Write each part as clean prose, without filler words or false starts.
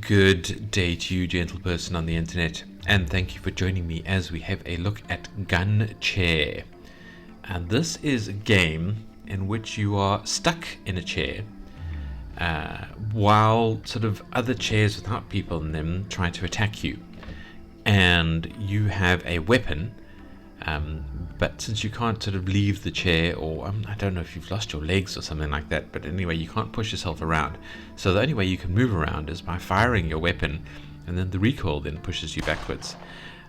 Good day to you, gentle person on the internet, and thank you for joining me as we have a look at Gun Chair. And this is a game in which you are stuck in a chair while sort of other chairs without people in them try to attack you. And you have a weapon, but since you can't sort of leave the chair, or I don't know if you've lost your legs or something like that, but anyway, you can't push yourself around. So the only way you can move around is by firing your weapon, and then the recoil then pushes you backwards.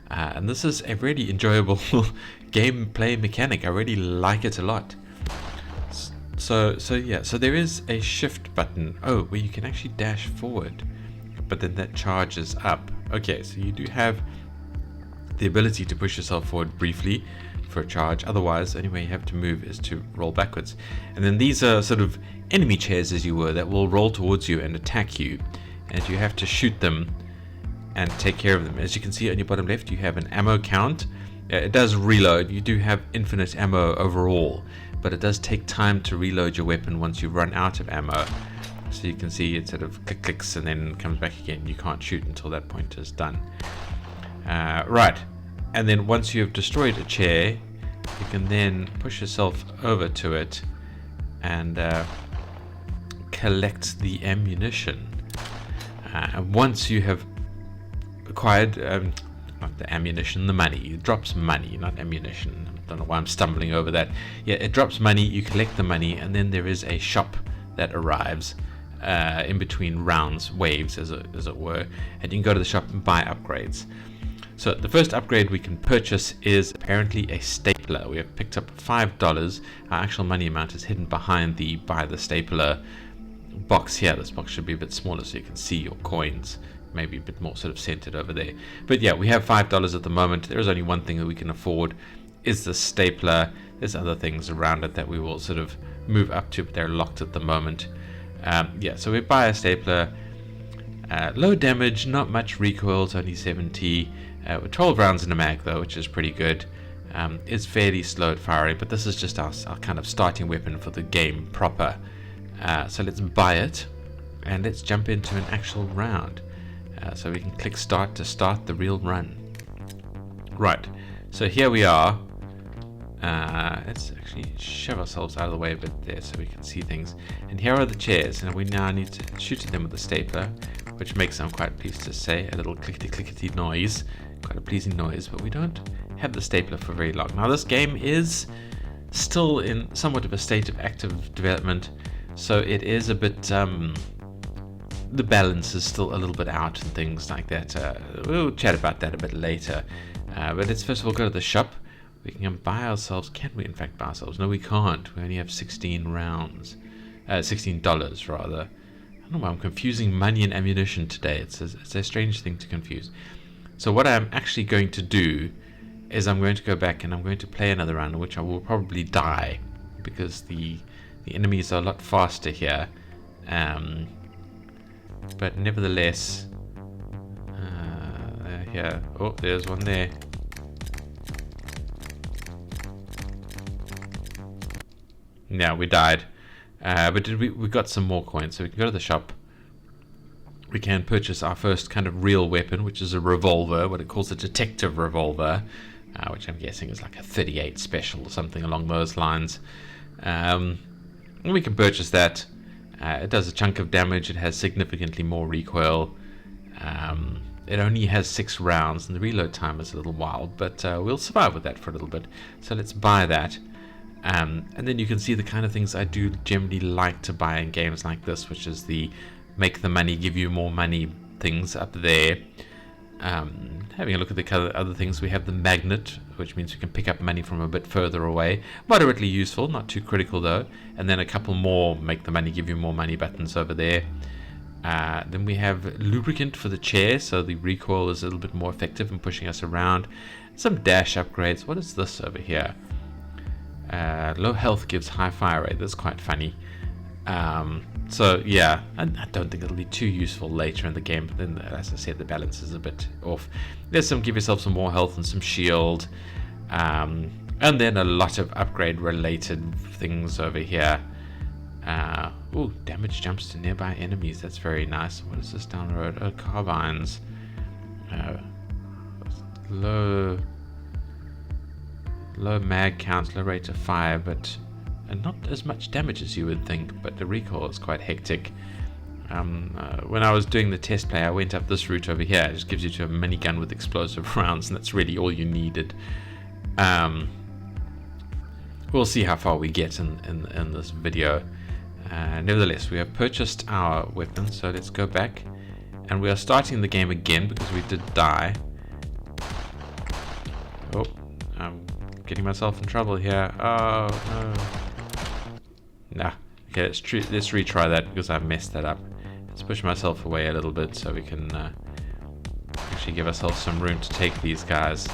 And this is a really enjoyable gameplay mechanic. I really like it a lot. So there is a shift button, where you can actually dash forward, but then that charges up. Okay, so you do have the ability to push yourself forward briefly for a charge. Otherwise, the only way you have to move is to roll backwards. And then these are sort of enemy chairs, as you were, that will roll towards you and attack you, and you have to shoot them and take care of them. As you can see on your bottom left, you have an ammo count. It does reload. You do have infinite ammo overall, but it does take time to reload your weapon once you've run out of ammo. So you can see it sort of clicks and then comes back again. You can't shoot until that point is done. Right, and then once you have destroyed a chair, you can then push yourself over to it and collect the ammunition. And once you have acquired not the ammunition, the money. It drops money, not ammunition. I don't know why I'm stumbling over that. Yeah, it drops money, you collect the money, and then there is a shop that arrives in between rounds, waves as it were, and you can go to the shop and buy upgrades. So the first upgrade we can purchase is apparently a stapler. We have picked up $5. Our actual money amount is hidden behind the buy the stapler box here. This box should be a bit smaller so you can see your coins, maybe a bit more sort of centered over there. But yeah, we have $5 at the moment. There is only one thing that we can afford, is the stapler. There's other things around it that we will sort of move up to, but they're locked at the moment. So we buy a stapler. Low damage, not much recoil, it's only 70. With 12 rounds in a mag though, which is pretty good. It's fairly slow at firing, but this is just our kind of starting weapon for the game proper. So let's buy it, and let's jump into an actual round. So we can click start to start the real run. Right, so here we are. Let's actually shove ourselves out of the way a bit there so we can see things. And here are the chairs, and we now need to shoot at them with the stapler, which makes, I'm quite pleased to say, a little clickety noise. Quite a pleasing noise, but we don't have the stapler for very long. Now this game is still in somewhat of a state of active development, so it is a bit, the balance is still a little bit out and things like that. We'll chat about that a bit later. But let's first of all go to the shop. We can buy ourselves, can we in fact buy ourselves? No, we can't. We only have 16 rounds. $16 rather. I don't know why I'm confusing money and ammunition today. It's a strange thing to confuse. So what I'm actually going to do is I'm going to go back and I'm going to play another round in which I will probably die, because the enemies are a lot faster here. But nevertheless, here, oh, there's one there. Yeah, we died. But we got some more coins, so we can go to the shop. We can purchase our first kind of real weapon, which is a revolver, what it calls a detective revolver, which I'm guessing is like a 38 special or something along those lines. And we can purchase that. It does a chunk of damage. It has significantly more recoil. It only has 6 rounds, and the reload time is a little wild, but we'll survive with that for a little bit. So let's buy that. And then you can see the kind of things I do generally like to buy in games like this, which is the make the money give you more money things up there. Having a look at the other things, we have the magnet, which means we can pick up money from a bit further away. Moderately useful, not too critical though. And then a couple more make the money give you more money buttons over there. Then we have lubricant for the chair, so the recoil is a little bit more effective in pushing us around. Some dash upgrades. What is this over here? Low health gives high fire rate. That's quite funny. So yeah, I don't think it'll be too useful later in the game, but then as I said, the balance is a bit off. There's some, give yourself some more health and some shield, and then a lot of upgrade related things over here. Ooh, damage jumps to nearby enemies. That's very nice. What is this down the road? Oh, carbines. Low mag count, low rate of fire, but not as much damage as you would think. But the recoil is quite hectic. When I was doing the test play, I went up this route over here. It just gives you to a minigun with explosive rounds, and that's really all you needed. We'll see how far we get in this video. Nevertheless, we have purchased our weapons, so let's go back. And we are starting the game again because we did die. Oh, I'm getting myself in trouble here. Oh, no. Nah. Okay, let's retry that because I messed that up. Let's push myself away a little bit so we can actually give ourselves some room to take these guys.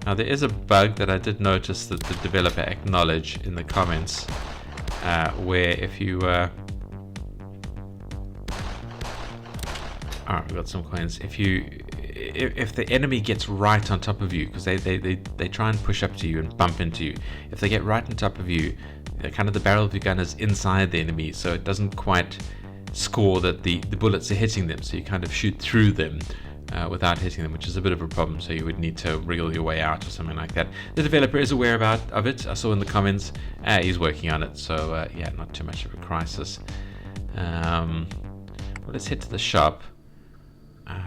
Now, there is a bug that I did notice that the developer acknowledged in the comments, where if you... Alright, we've got some coins. If the enemy gets right on top of you, because they try and push up to you and bump into you, if they get right on top of you, kind of the barrel of your gun is inside the enemy, so it doesn't quite score that the bullets are hitting them, so you kind of shoot through them without hitting them, which is a bit of a problem, so you would need to wriggle your way out or something like that. The developer is aware of it. I saw in the comments he's working on it, so yeah, not too much of a crisis. Well, let's head to the shop.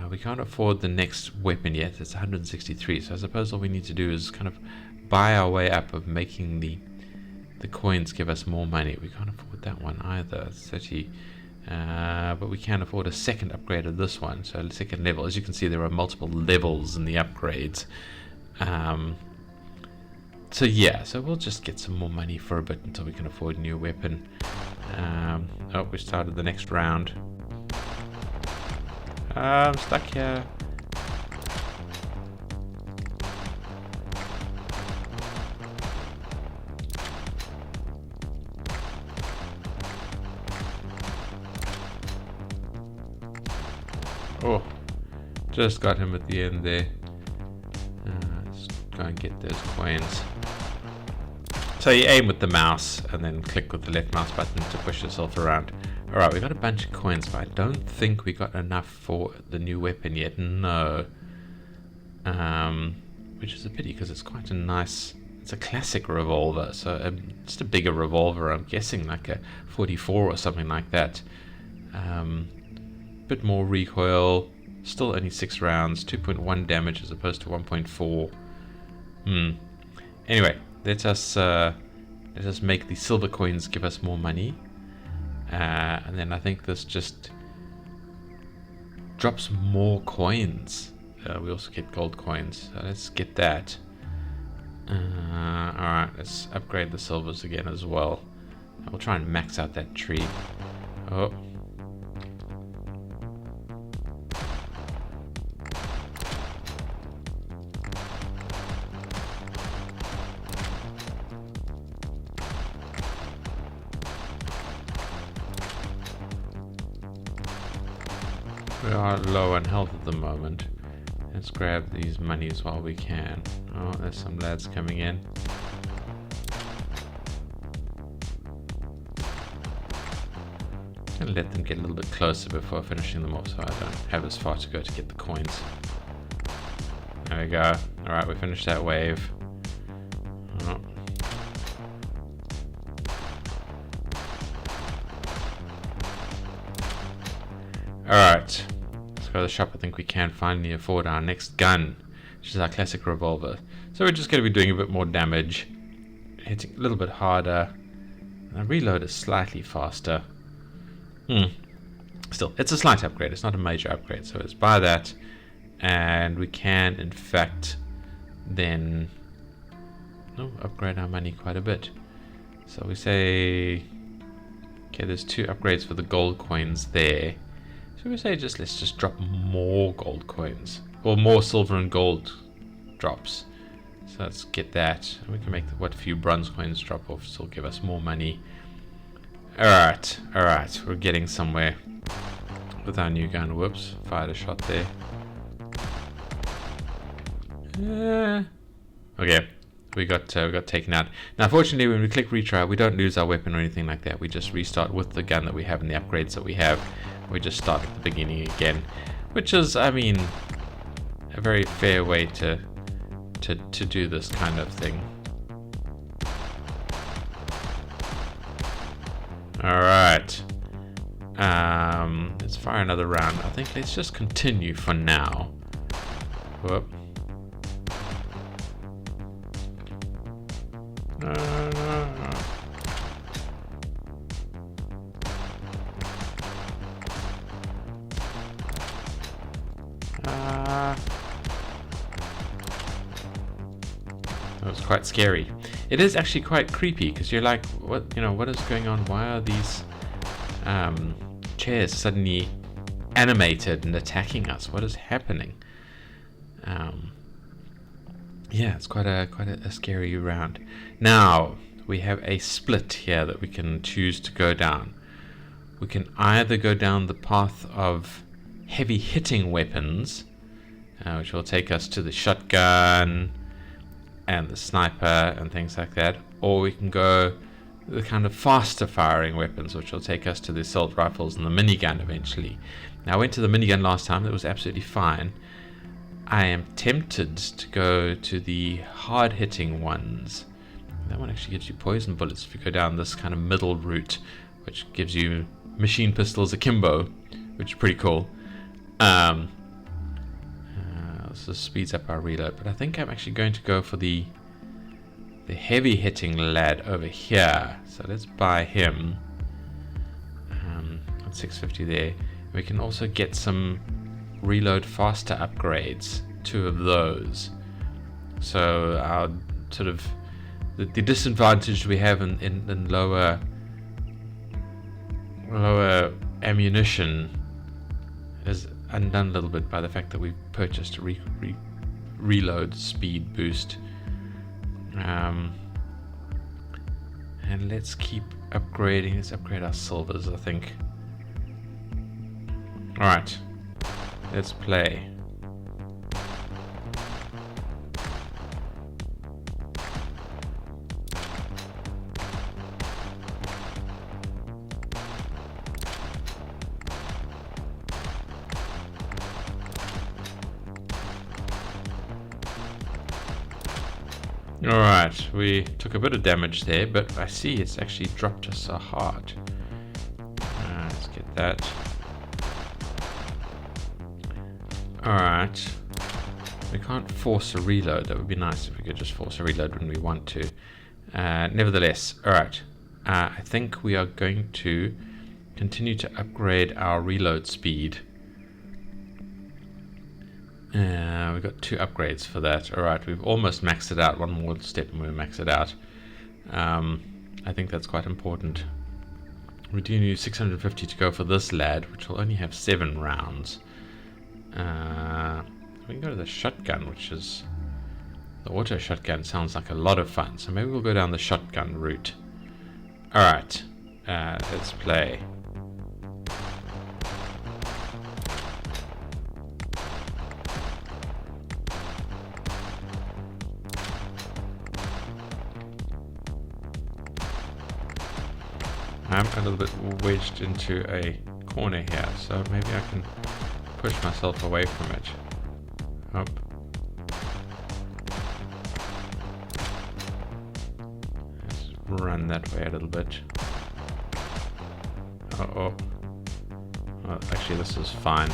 We can't afford the next weapon yet. It's 163, so I suppose all we need to do is kind of buy our way up of making the coins give us more money. We can't afford that one either. 30. But we can afford a second upgrade of this one, so the second level. As you can see, there are multiple levels in the upgrades. So yeah, so we'll just get some more money for a bit until we can afford a new weapon. Oh, we started the next round. I'm stuck here. Oh, just got him at the end there. Let's go and get those coins. So you aim with the mouse and then click with the left mouse button to push yourself around. Alright, we got a bunch of coins, but I don't think we got enough for the new weapon yet. No. Which is a pity because it's quite a nice... It's a classic revolver, so just a bigger revolver. I'm guessing like a 44 or something like that. Bit more recoil, still only 6 rounds, 2.1 damage as opposed to 1.4. Anyway, let us make the silver coins give us more money, and then I think this just drops more coins. We also get gold coins, so let's get that. Alright, let's upgrade the silvers again as well. We'll try and max out that tree. Oh. We are low on health at the moment. Let's grab these monies while we can. Oh, there's some lads coming in. I'm gonna let them get a little bit closer before finishing them off so I don't have as far to go to get the coins. There we go. Alright, we finished that wave. Oh. Alright, let's go to the shop. I think we can finally afford our next gun, which is our classic revolver. So we're just going to be doing a bit more damage, hitting a little bit harder. And the reload is slightly faster. Still, it's a slight upgrade. It's not a major upgrade. So let's buy that. And we can, in fact, then upgrade our money quite a bit. So we say, okay, there's 2 upgrades for the gold coins there. So we say let's just drop more gold coins, or more silver and gold drops. So let's get that. We can make what few bronze coins drop off, still give us more money. Alright, we're getting somewhere with our new gun. Whoops, fired a shot there. Okay, we got taken out. Now, fortunately, when we click retry, we don't lose our weapon or anything like that. We just restart with the gun that we have and the upgrades that we have. We just start at the beginning again, which is, I mean, a very fair way to do this kind of thing. All right. Let's fire another round. I think let's just continue for now. Whoop. That was quite scary. It is actually quite creepy because you're like, what is going on? Why are these chairs suddenly animated and attacking us? What is happening? Yeah, it's quite a scary round. Now we have a split here that we can choose to go down. We can either go down the path of heavy hitting weapons, which will take us to the shotgun and the sniper and things like that, or we can go the kind of faster firing weapons, which will take us to the assault rifles and the minigun eventually. Now, I went to the minigun last time. That was absolutely fine. I am tempted to go to the hard hitting ones. That one actually gives you poison bullets if you go down this kind of middle route, which gives you machine pistols akimbo, which is pretty cool. So speeds up our reload, but I think I'm actually going to go for the heavy hitting lad over here. So let's buy him at 650 there. We can also get some reload faster upgrades, 2 of those. So our sort of the disadvantage we have in lower ammunition is undone a little bit by the fact that we've purchased a reload speed boost. And let's keep upgrading. Let's upgrade our silvers, I think. Alright, let's play. Alright, we took a bit of damage there, but I see it's actually dropped us a heart. Let's get that. Alright, we can't force a reload. That would be nice if we could just force a reload when we want to. Nevertheless, alright, I think we are going to continue to upgrade our reload speed. We've got 2 upgrades for that. Alright, we've almost maxed it out. One more step and we'll max it out. I think that's quite important. We do need 650 to go for this lad, which will only have 7 rounds. We can go to the shotgun, which is... the auto shotgun sounds like a lot of fun. So maybe we'll go down the shotgun route. Alright, let's play. I'm a little bit wedged into a corner here, so maybe I can push myself away from it. Up. Let's run that way a little bit. Oh, actually this is fine.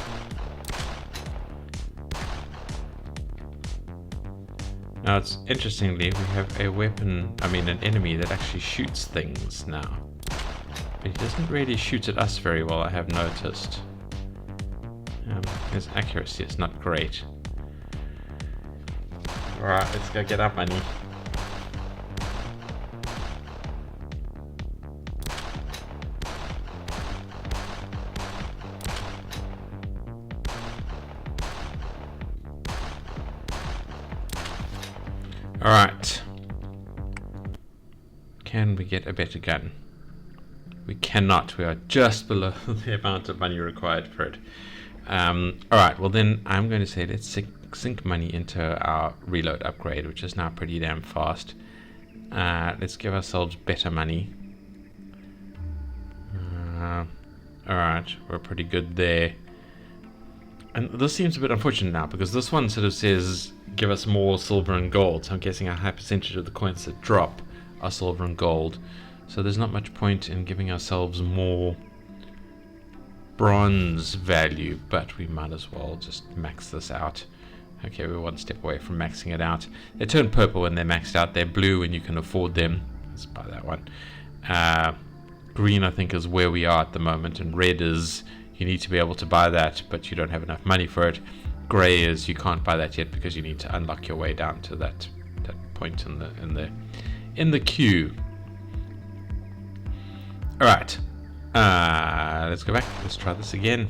Now it's interestingly, we have a weapon, an enemy that actually shoots things now. But he doesn't really shoot at us very well, I have noticed. His accuracy is not great. Alright, let's go get our money. Alright. Can we get a better gun? We cannot. We are just below the amount of money required for it. Alright, well then I'm going to say let's sink money into our reload upgrade, which is now pretty damn fast. Let's give ourselves better money. Alright, we're pretty good there. And this seems a bit unfortunate now, because this one sort of says give us more silver and gold. So I'm guessing a high percentage of the coins that drop are silver and gold. So there's not much point in giving ourselves more bronze value, but we might as well just max this out. Okay, we're one step away from maxing it out. They turn purple when they're maxed out. They're blue when you can afford them. Let's buy that one. Green, I think, is where we are at the moment, and red is you need to be able to buy that, but you don't have enough money for it. Grey is you can't buy that yet because you need to unlock your way down to that point in the queue. All right, let's go back. Let's try this again.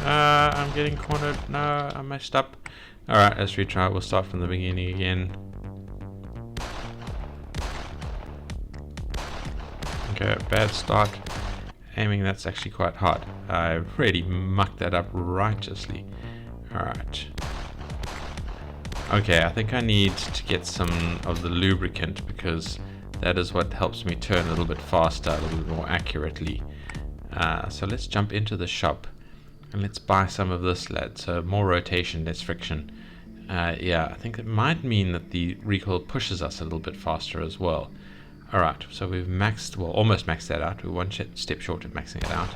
I'm getting cornered. No, I messed up. All right, let's retry. We'll start from the beginning again. Okay, bad start. Aiming, that's actually quite hard. I really mucked that up righteously. Alright. Okay, I think I need to get some of the lubricant, because that is what helps me turn a little bit faster, a little bit more accurately. So let's jump into the shop and let's buy some of this, lad. So more rotation, less friction. Yeah, I think it might mean that the recoil pushes us a little bit faster as well. Alright, so we've maxed, well, almost maxed that out. We're one step short of maxing it out.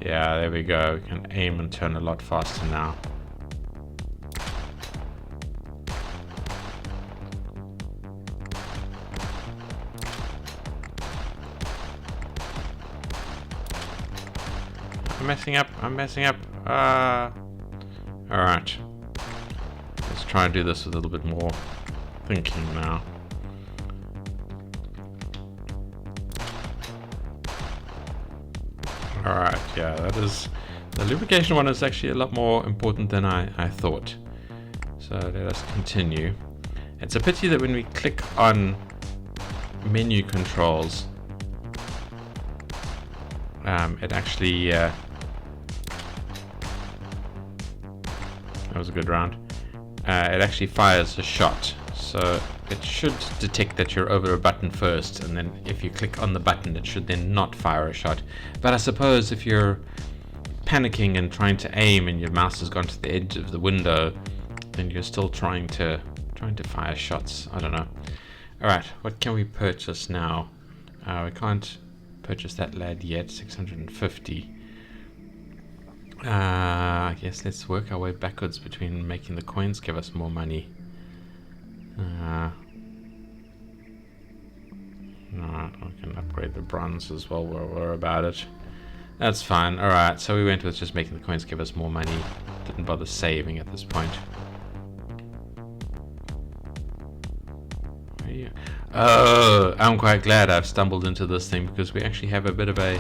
Yeah, there we go. We can aim and turn a lot faster now. I'm messing up. Alright. Let's try and do this with a little bit more thinking now. Alright, yeah, that is... The lubrication one is actually a lot more important than I thought. So let us continue. It's a pity that when we click on menu controls, it actually... that was a good round. It actually fires a shot. So it should detect that you're over a button first, and then if you click on the button it should then not fire a shot. But I suppose if you're panicking and trying to aim and your mouse has gone to the edge of the window, then you're still trying to fire shots. I don't know. Alright, what can we purchase now? We can't purchase that lad yet. 650. I guess let's work our way backwards between making the coins give us more money. Alright, we can upgrade the bronze as well while we're about it. That's fine. Alright, so we went with just making the coins give us more money. Didn't bother saving at this point. Oh, I'm quite glad I've stumbled into this thing, because we actually have a bit of a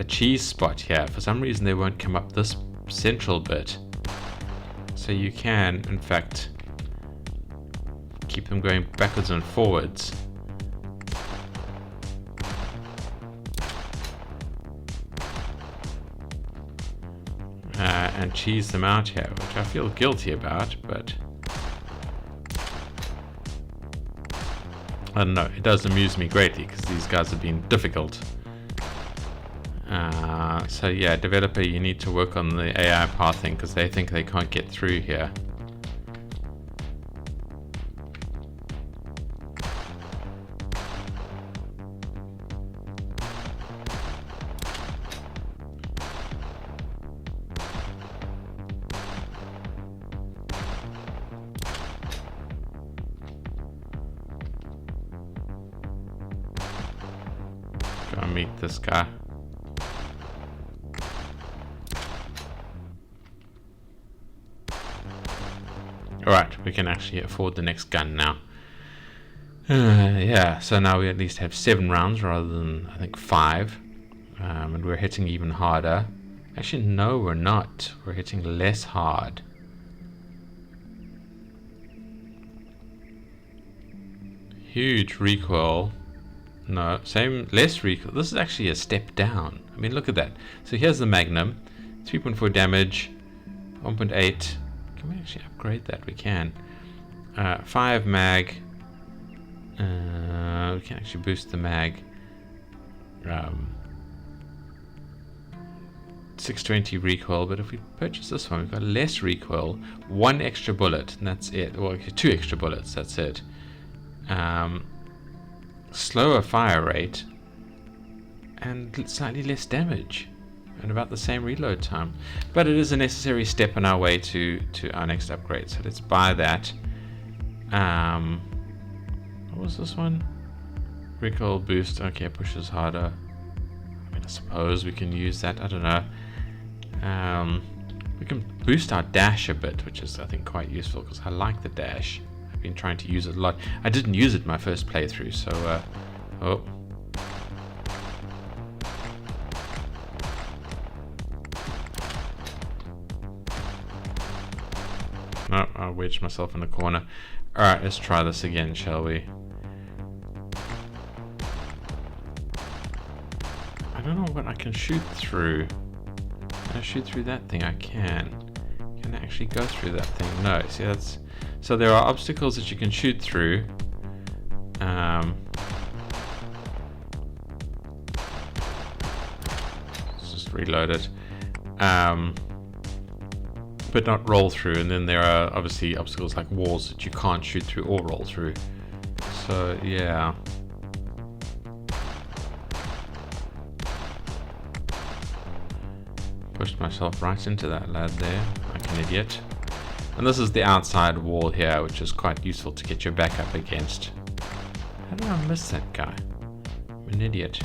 cheese spot here. For some reason they won't come up this central bit. So you can, in fact, keep them going backwards and forwards. And cheese them out here, which I feel guilty about, but I don't know, it does amuse me greatly because these guys have been difficult. So yeah, developer, you need to work on the AI pathing because they think they can't get through here. Go and meet this guy. Alright, we can actually afford the next gun now. Yeah, so now we at least have 7 rounds rather than, I think, 5. And we're hitting even harder. Actually, no, we're not. We're hitting less hard. Huge recoil. No, same, less recoil. This is actually a step down. I mean, look at that. So here's the Magnum, 3.4 damage, 1.8. Can we actually upgrade that? We can. 5 mag. We can actually boost the mag. 620 recoil, but if we purchase this one, we've got less recoil, 1 extra bullet, and that's it. Well, 2 extra bullets, that's it. Slower fire rate, and slightly less damage, and about the same reload time. But it is a necessary step on our way to our next upgrade. So let's buy that. What was this one? Recoil boost. Okay, pushes harder. I mean, I suppose we can use that. I don't know. We can boost our dash a bit, which is, I think, quite useful because I like the dash. I've been trying to use it a lot. I didn't use it my first playthrough, so oh. No, I wedged myself in the corner. Alright, let's try this again, shall we? I don't know what I can shoot through. Can I shoot through that thing? I can. Can I actually go through that thing? No. See, that's... So there are obstacles that you can shoot through. Let's just reload it. But not roll through. And then there are obviously obstacles like walls that you can't shoot through or roll through. So, yeah. Pushed myself right into that lad there, like an idiot. And this is the outside wall here, which is quite useful to get your back up against. How did I miss that guy? I'm an idiot.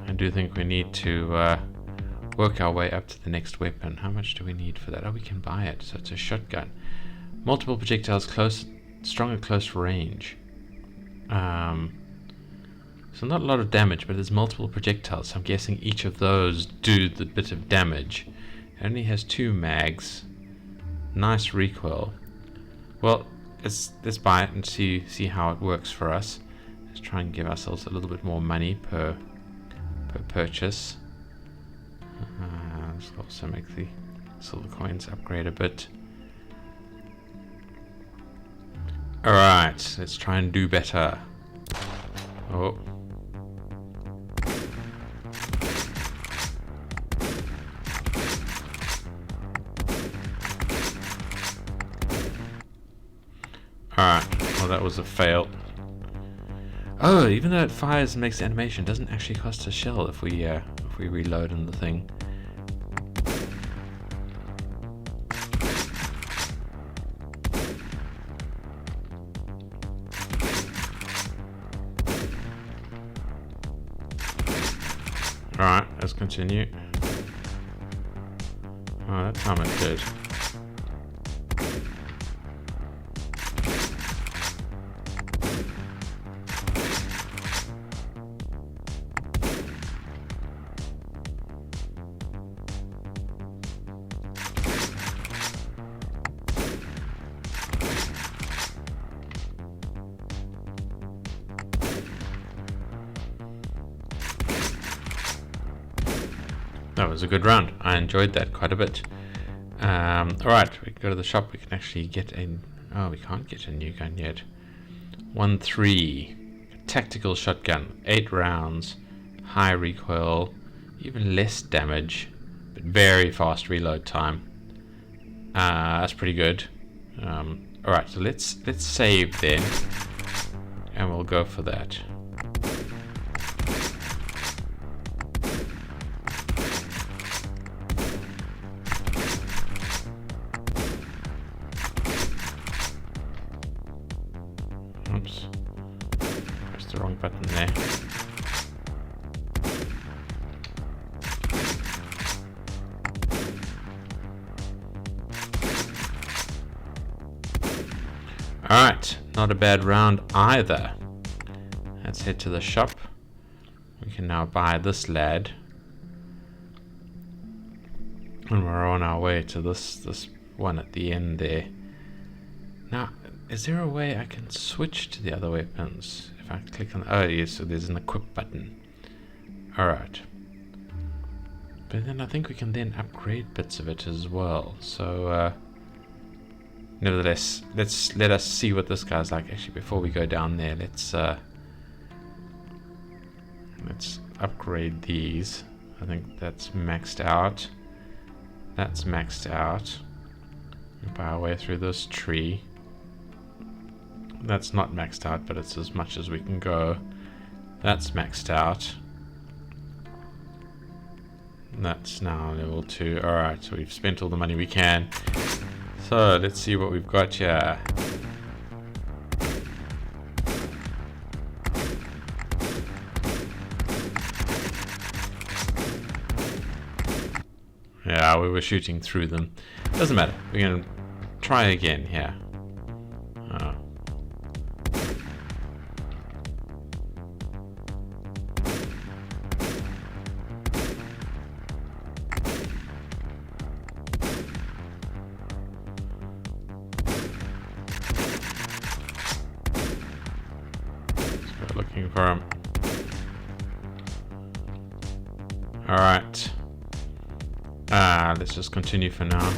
I do think we need to work our way up to the next weapon. How much do we need for that? Oh, we can buy it. So it's a shotgun. Multiple projectiles close, strong at close range. So not a lot of damage, but there's multiple projectiles. So I'm guessing each of those do the bit of damage. It only has 2 mags. Nice recoil. Well, let's buy it and see how it works for us. Let's try and give ourselves a little bit more money per purchase. Let's also make the silver coins upgrade a bit. Alright, let's try and do better. Oh. Alright, well that was a fail. Oh, even though it fires and makes animation, it doesn't actually cost a shell if we reload in the thing. Alright, let's continue. Oh, that time it did. That was a good round. I enjoyed that quite a bit. Alright, we go to the shop. We can actually get a... Oh, we can't get a new gun yet. 1-3. Tactical shotgun. 8 rounds. High recoil. Even less damage. But very fast reload time. That's pretty good. Alright, so let's save then. And we'll go for that. Oops. Pressed the wrong button there. Alright, not a bad round either. Let's head to the shop. We can now buy this lad. And we're on our way to this one at the end there. Now, is there a way I can switch to the other weapons? If I click on... Oh, yes, so there's an equip button. Alright. But then I think we can then upgrade bits of it as well. So, nevertheless, let us see what this guy's like. Actually, before we go down there, let's upgrade these. I think that's maxed out. That's maxed out. We'll buy our way through this tree. That's not maxed out, but it's as much as we can go. That's maxed out. That's now level 2. Alright, so we've spent all the money we can. So let's see what we've got here. Yeah, we were shooting through them. Doesn't matter. We're going to try again here. So we're looking for him. Alright. Let's just continue for now.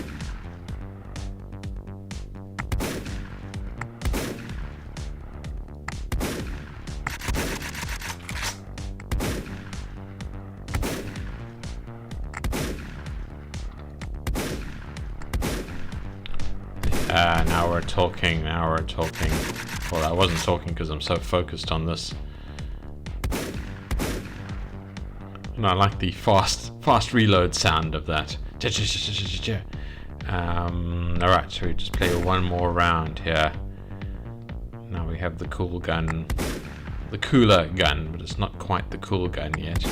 Now we're talking, Well, I wasn't talking because I'm so focused on this. And I like the fast reload sound of that. Alright, so we just play one more round here. Now we have the cool gun. The cooler gun, but it's not quite the cool gun yet.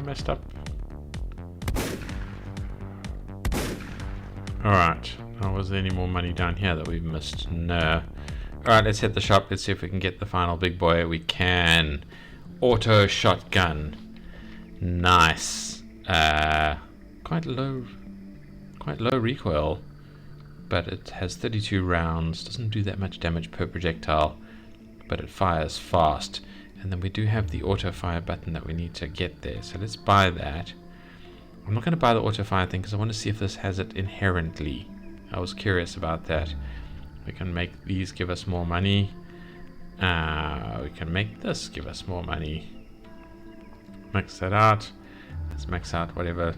Messed up. Alright. Oh, was there any more money down here that we've missed? No. Alright, let's hit the shop. Let's see if we can get the final big boy. We can. Auto shotgun. Nice. Quite low recoil. But it has 32 rounds. Doesn't do that much damage per projectile. But it fires fast. And then we do have the auto fire button that we need to get there. So let's buy that. I'm not going to buy the auto fire thing because I want to see if this has it inherently. I was curious about that. We can make these give us more money. We can make this give us more money. Max that out. Let's max out whatever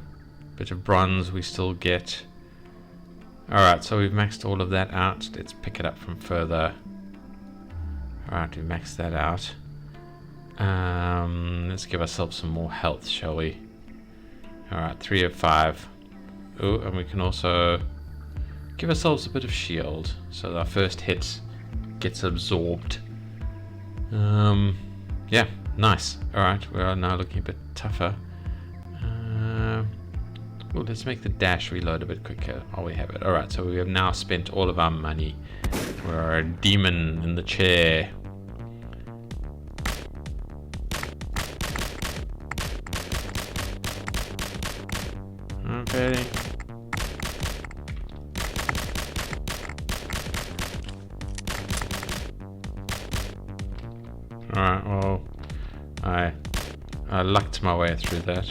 bit of bronze we still get. Alright, so we've maxed all of that out. Let's pick it up from further. Alright, we maxed that out. Let's give ourselves some more health, shall we? Alright, 3 of 5. Oh, and we can also give ourselves a bit of shield so that our first hit gets absorbed. Yeah, nice. Alright, we are now looking a bit tougher. Oh, let's make the dash reload a bit quicker while we have it. Alright, so we have now spent all of our money. We're a demon in the chair. Okay. Alright, well, I lucked my way through that.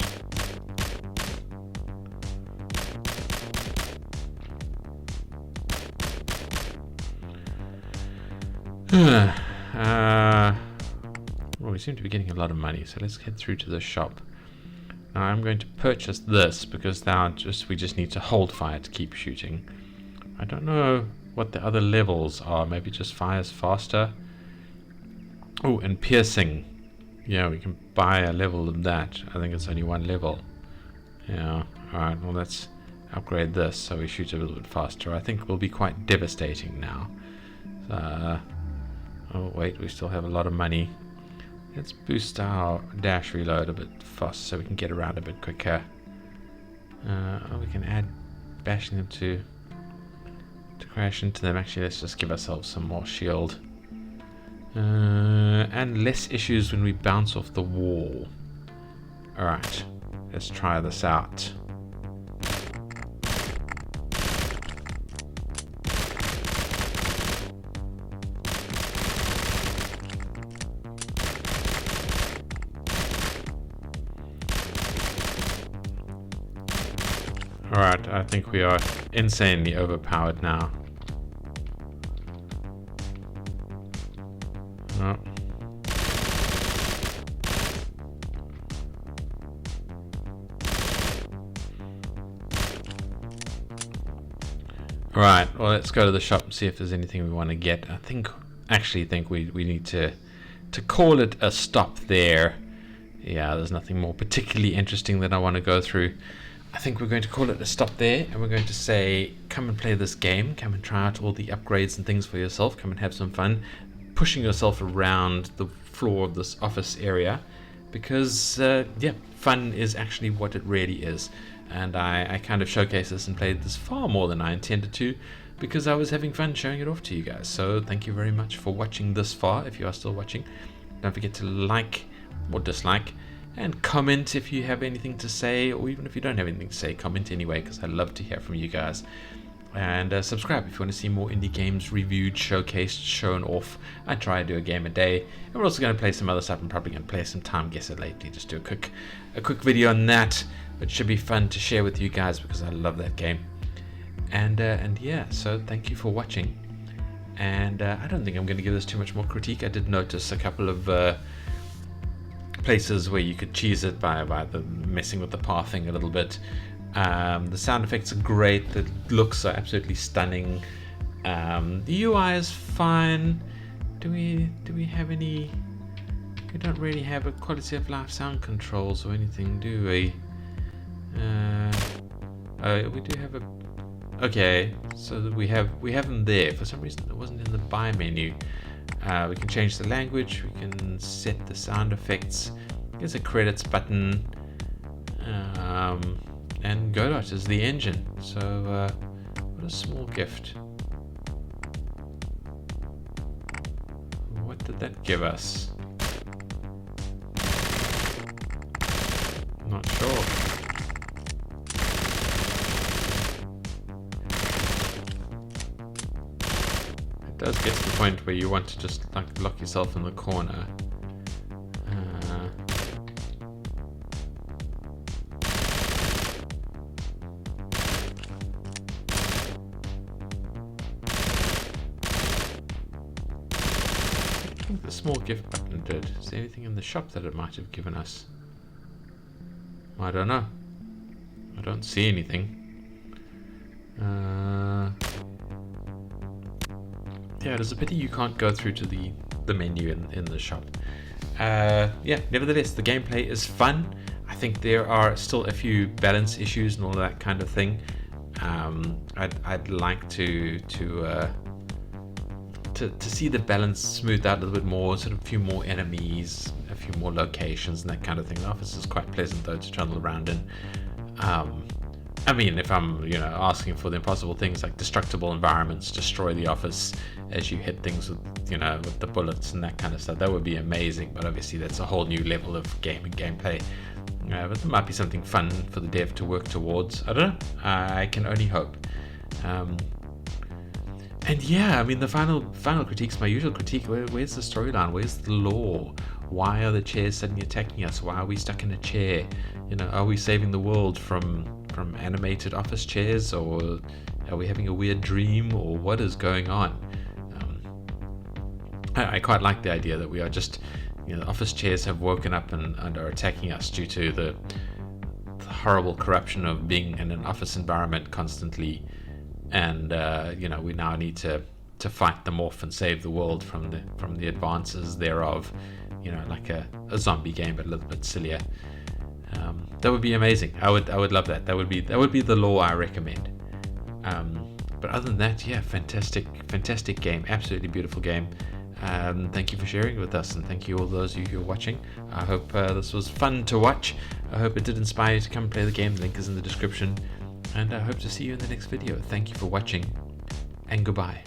Well, we seem to be getting a lot of money, so let's get through to the shop. Now I'm going to purchase this because now we just need to hold fire to keep shooting. I don't know what the other levels are. Maybe just fires faster. Oh, and piercing. Yeah, we can buy a level of that. I think it's only one level. Yeah. Alright, well let's upgrade this so we shoot a little bit faster. I think it will be quite devastating now. Oh wait, we still have a lot of money. Let's boost our dash reload a bit faster so we can get around a bit quicker. We can add bashing them to crash into them. Actually, let's just give ourselves some more shield. And less issues when we bounce off the wall. Alright, let's try this out. Alright, I think we are insanely overpowered now. Oh. Alright, well, let's go to the shop and see if there's anything we want to get. I actually think we need to call it a stop there. Yeah, there's nothing more particularly interesting that I want to go through. I think we're going to call it a stop there, and we're going to say, come and play this game, come and try out all the upgrades and things for yourself, come and have some fun, pushing yourself around the floor of this office area, because, yeah, fun is actually what it really is. And I kind of showcased this and played this far more than I intended to, because I was having fun showing it off to you guys. So thank you very much for watching this far, if you are still watching. Don't forget to like or dislike, and comment if you have anything to say, or even if you don't have anything to say, comment anyway, because I love to hear from you guys. And subscribe if you want to see more indie games reviewed, showcased, shown off. I try to do a game a day, and we're also going to play some other stuff. I'm probably going to play some Time Guesser lately, just do a quick video on that. It should be fun to share with you guys because I love that game. And yeah, so thank you for watching. And I don't think I'm going to give this too much more critique. I did notice a couple of places where you could cheese it by the messing with the pathing a little bit. The sound effects are great. The looks are absolutely stunning. The UI is fine. Do we have any? We don't really have a quality of life sound controls or anything, do we? We do have a. Okay, so that we have them there. For some reason, it wasn't in the buy menu. We can change the language. We can set the sound effects. There's a credits button. And Godot is the engine. So what a small gift. What did that give us? Not sure. It does get to the point where you want to just like lock yourself in the corner. I think the small gift button did. Is there anything in the shop that it might have given us? I don't know. I don't see anything. Yeah, it is a pity you can't go through to the menu in the shop. Yeah, nevertheless, the gameplay is fun. I think there are still a few balance issues and all that kind of thing. I'd like to see the balance smoothed out a little bit more, sort of a few more enemies, a few more locations and that kind of thing. The office is quite pleasant though to travel around in. I mean, if I'm, asking for the impossible things like destructible environments, destroy the office as you hit things with, with the bullets and that kind of stuff, that would be amazing. But obviously that's a whole new level of gameplay. But there might be something fun for the dev to work towards. I don't know. I can only hope. And yeah, I mean, the final critique's my usual critique. Where's the storyline? Where's the lore? Why are the chairs suddenly attacking us? Why are we stuck in a chair? Are we saving the world from animated office chairs, or are we having a weird dream, or what is going on? I quite like the idea that we are just, the office chairs have woken up and are attacking us due to the horrible corruption of being in an office environment constantly. And we now need to fight them off and save the world from the advances thereof. Like a zombie game, but a little bit sillier. That would be amazing. I would love that. That would be the lore I recommend. But other than that, yeah, fantastic game, absolutely beautiful game. Thank you for sharing it with us, and thank you all those of you who are watching. I hope this was fun to watch. I hope it did inspire you to come play the game. The link is in the description, and I hope to see you in the next video. Thank you for watching, and goodbye.